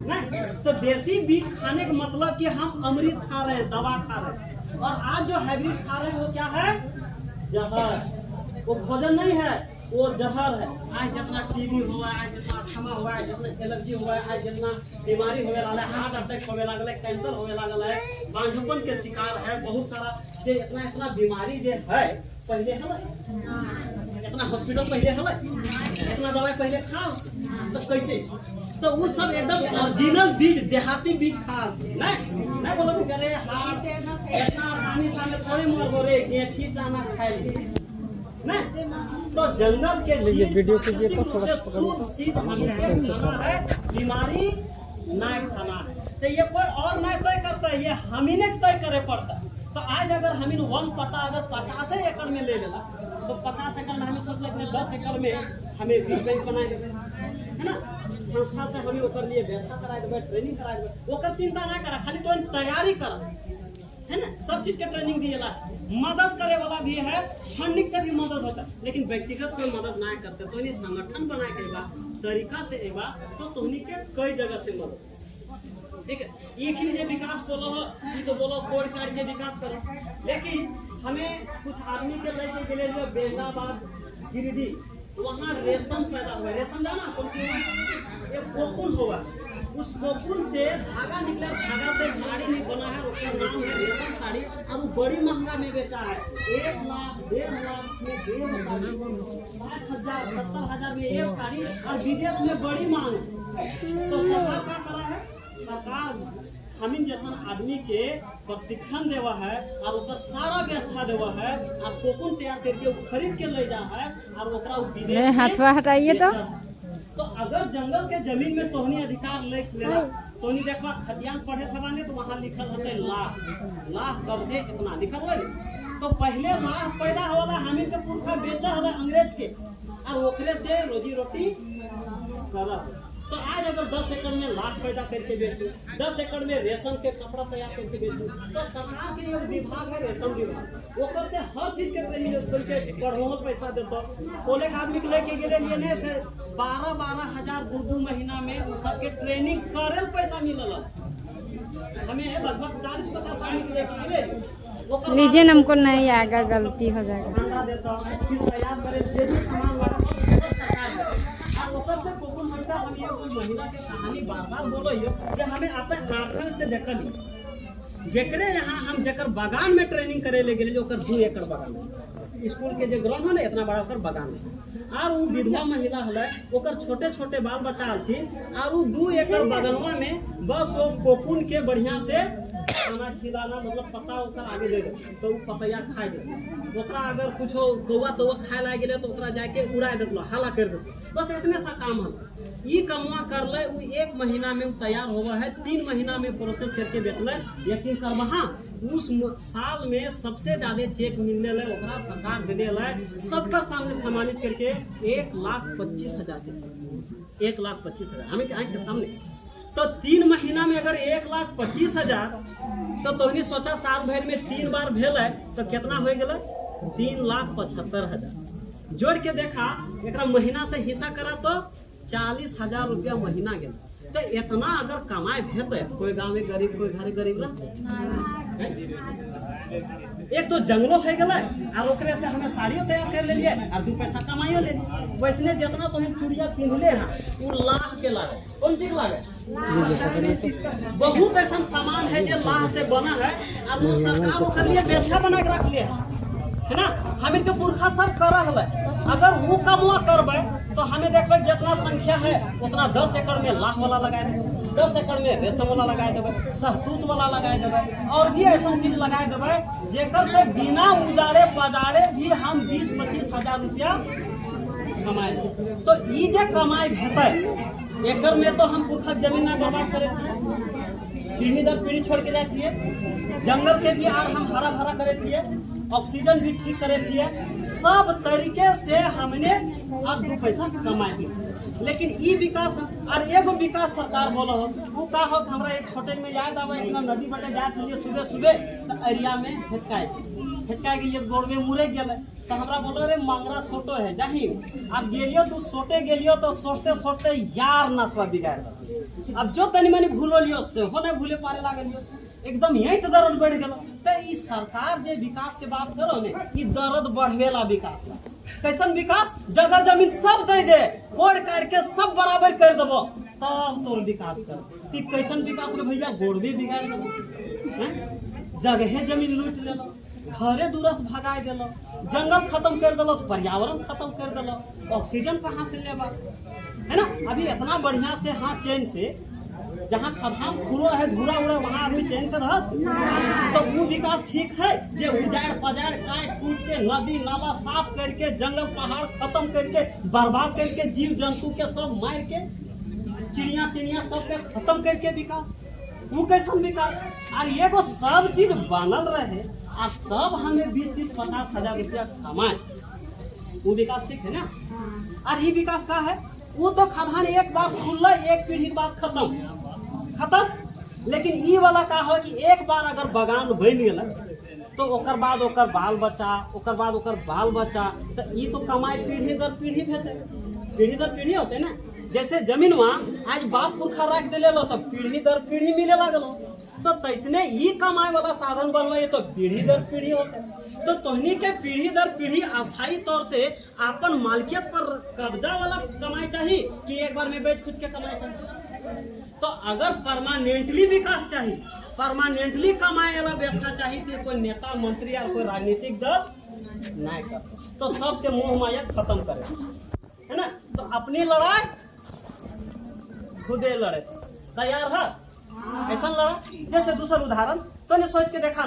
नहीं तो देसी बीज खाने का मतलब कि हम अमृत खा रहे हैं, दवा खा रहे हैं। और आज जो हाइब्रिड खा रहे हैं वो क्या है? जहर। वो भोजन नहीं है, वो जहर है। आज जितना टीबी हुआ है, आज जितना अस्थमा हुआ है, जितना एलर्जी हुआ है, आज जितना बीमारी होने वाला है, हार्ट अटैक होने लगल है, कैंसर होने लगल है, बांझपन के शिकार है, बहुत सारा जे इतना बीमारी जे है पहले है, इतना हॉस्पिटल पहले है, इतना दवाई पहले खा तो कैसे? तो वो सब एकदम ओरिजिनल बीज, देहाती बीज खा नहीं बोलो तो करे हार इतना आसानी से हमें थोड़ी मर हो रे गेठी दाना खाए ना। तो जंगल के ये वीडियो कीजिए पर थोड़ा चीज है, बीमारी ना खाना है। तो ये कोई और ना तय करता है, ये हम ही ने तय करे पड़ता है। तो आज अगर हम वन पता अगर 50 एकड़ में ले लेला तो 50 एकड़ में हमें सोच ले 10 एकड़ में हमें बीज बैंक बनाए देवे है ना। संस्था से हमें ओकर लिए व्यवस्था करा देवे, ट्रेनिंग करा देवे, ओकर चिंता ना करा, खाली तो तैयारी करा है ना। सब चीज के ट्रेनिंग दिएला, मदद करे वाला भी है, फंडिंग से भी मदद होता है। लेकिन व्यक्तिगत कोई मदद ना करते तो संगठन बनाए के बा तरीका से एबा तो तुहनी के कई जगह से मदद, ठीक है। एक ही जे विकास बोलो हो तो बोलो कोड काट के विकास करो, लेकिन हमें कुछ आदमी के लेके गेले जो बेंगाबाद गिरिडीह वहाँ रेशम पैदा हुआ। रेशम जाना कौन सी हुआ? एक कोकुन हुआ, उस कोकुन से धागा निकला, धागा से साड़ी नहीं बना है, उसका नाम है रेशम साड़ी। और वो बड़ी महंगा में बेचा है, 1 लाख 1.5 लाख में 1.5 साड़ी, 60,000 70,000 में एक साड़ी, और विदेश में बड़ी मांग। तो सरकार क्या करा है? सरकार हमिन जैसा आदमी के प्रशिक्षण देवा है और उधर सारा व्यवस्था देवा है, और कोकुन तैयार करके खरीद के ले जा है और ओकरा विदेश में हाथवा हटाइए तो अगर जंगल के जमीन में तोहनी अधिकार लेला तोहनी देखवा खतियान पढ़े थवाने तो वहाँ लिखल होते लाख कब्जे इतना लिखल है। तो पहले लाख पैदा होला हमिन के पुरखा बेचा होला अंग्रेज के, और ओकरे से रोजी रोटी करा। तो आज अगर 10 एकड़ में लाख पैदा करके बेचूं, 10 एकड़ में रेशम के कपड़ा तैयार करके बेचूं, तो सरकार के एक विभाग है रेशम विभाग, ओकर से हर चीज के ट्रेनिंग करके बढ़ोल पैसा देता। कोले का आदमी के लेके गेले लिए ने से 12-12 हजार 2 महीना में उस सबके ट्रेनिंग करेल पैसा मिलल। हमें लगभग 40-50 आदमी के लेके गेले लीजिए, हमको नहीं आएगा, गलती हो जाएगा। अंडा देता फिर तैयार करे जे भी सामान लगा से कोकुन होता। हम ये कोई महिला के कहानी बार-बार बोलो यो जे हमें अपन आंखन से देखली, जेकरे यहाँ हम जेकर बागान में ट्रेनिंग करे ले गेले, ओकर 2 एकड़ बागान है, स्कूल के जे ग्राउंड है ना इतना बड़ा ओकर बागान है। और वो विधवा महिला है, ओकर छोटे छोटे बाल बच्चा हथिन, और वो 2 एकड़ बागनवा में बस वो कोकुन के बढ़िया से खाना खिलाना, मतलब पत्ता उता आगे दे दे तो वो पतैया खाए दे। ओकरा अगर कुछ कौवा तो खाए लाग गेले तो ओकरा जाके उड़ा देतलो, हाला कर देतलो, बस इतने सा काम है। ये कमवा कर ले वो 1 महीना में तैयार हुआ है, 3 महीना में प्रोसेस करके बेचले। यकीन करबा हाँ, उस साल में सबसे ज्यादा चेक मिलने ले ओकरा सरकार देने ले, सबका सामने सम्मानित करके 1,25,000 के चेक, 1,25,000 हमें आँख के सामने। तो 3 महीना में अगर 1,25,000 तो तोहनी सोचा साल भर में 3 बार भेल है तो कितना हो गया? 3,75,000 जोड़ के देखा, एक महीना से हिस्सा करा तो 40,000 रुपया महीना गया। तो इतना अगर कमाए भेते कोई गाँव में गरीब, कोई घर गरीब रहते। एक तो जंगलों हो गए और ओकरे से हमें साड़ियों तैयार कर ले लिए और 2 पैसा कमाइयो ले लिए। वैसने जितना तो हम चूड़िया पिंधले हैं वो लाह के लागे, कौन चीज लागे? बहुत ऐसा सामान है जो लाह से बना है, और वो सरकार ओकर लिए व्यवस्था बना के रख लिया है ना। हम इनके पुरखा सब कर रहा है। अगर वो कमवा करबे तो हमें देखबे जितना संख्या है उतना 10 एकड़ में लाह वाला लगाए देवे, 10 एकड़ में रेशम वाला लगाए देवे, सहतूत वाला लगाए देवे, और भी ऐसा चीज लगाए देवे जेकर से बिना उजाड़े पजाड़े भी हम 20-25 हजार रुपया कमाए। तो ये जे कमाई भेटे एकड़ में तो हम पुरखा जमीन ना बर्बाद करे थे, पीढ़ी दर पीढ़ी छोड़ के जाती है, जंगल के भी आर हम हरा भरा करे थे, ऑक्सीजन भी ठीक करे थे, सब तरीके से हमने अब 2 पैसा कमाए। लेकिन ये विकास और एगो विकास सरकार बोलो हो, वो का हो हमरा एक छोटे में याद आवे, इतना नदी बटे जात लिए सुबह सुबह तो एरिया में हिचकाए के लिए गोड़ में मुरे गेले तो हमरा बोलो रे मंगरा सोटो है जाही। अब गेलियो तू सोटे गेलियो तो सोटते सोटते यार नसवा बिगाड़ दो, अब जो तनी मनी भूलो लियो से हो नहीं भूले पारे लागल लियो एकदम यही तो दर्द बढ़ गलो। तो ई सरकार जे विकास के बात करो ने ई दर्द बढ़वेला विकास ला। कैसन विकास? जगह जमीन सब दे दे, कोड़ काट के सब बराबर कर देबो तब तोर विकास कर। ती कैसन विकास रे भैया? गोड़ भी बिगाड़ देबो, जगह जमीन लूट लेलो, घरे दूरस भगाए देलो, जंगल खत्म कर देलो, तो पर्यावरण खत्म कर देलो, ऑक्सीजन कहाँ से लेबा? है ना? अभी इतना बढ़िया से हाँ चैन से जहाँ खदान खुलो है धूरा उड़ा वहाँ आदमी चैन से रहत, तो वो विकास ठीक है? जे उजाड़ पजाड़ काट कूट के नदी नाला साफ करके जंगल पहाड़ खत्म करके बर्बाद करके जीव जंतु के सब मार के चिड़िया तिड़िया सबके खत्म करके विकास, वो कैसन विकास? और ये को सब चीज बनल रहे और तब हमें 20-50 हजार रुपया कमाए, वो विकास ठीक है ना? और ये विकास का है? वो तो खदान एक बार खुल एक पीढ़ी के बाद खत्म। लेकिन ई वाला का हो कि एक बार अगर बगान बन गया तो ओकर बाद ओकर बाल बच्चा, ओकर बाद ओकर बाल बच्चा, तो ई तो कमाई पीढ़ी दर पीढ़ी भेटे, पीढ़ी दर पीढ़ी होते ना। जैसे जमीन वहाँ आज बाप पुरखा रख दिले लो तो पीढ़ी दर पीढ़ी मिले लगलो, तो तैसने ई कमाए वाला साधन बनवाए तो पीढ़ी दर पीढ़ी होते। तो तोहनी के पीढ़ी दर पीढ़ी अस्थायी तौर से अपन मालिकियत पर कब्जा वाला कमाई चाहिए कि एक बार में बेच खुद के कमाई चाहिए? तो अगर परमानेंटली विकास चाहिए, परमानेंटली कमाए वाला व्यवस्था चाहिए तो कोई नेता मंत्री या कोई राजनीतिक दल नहीं कर, तो सबके मोह माया खत्म करे, है ना? तो अपनी लड़ाई खुदे लड़े, तैयार है? ऐसा लड़ा। जैसे दूसरा उदाहरण तो ने सोच के देखा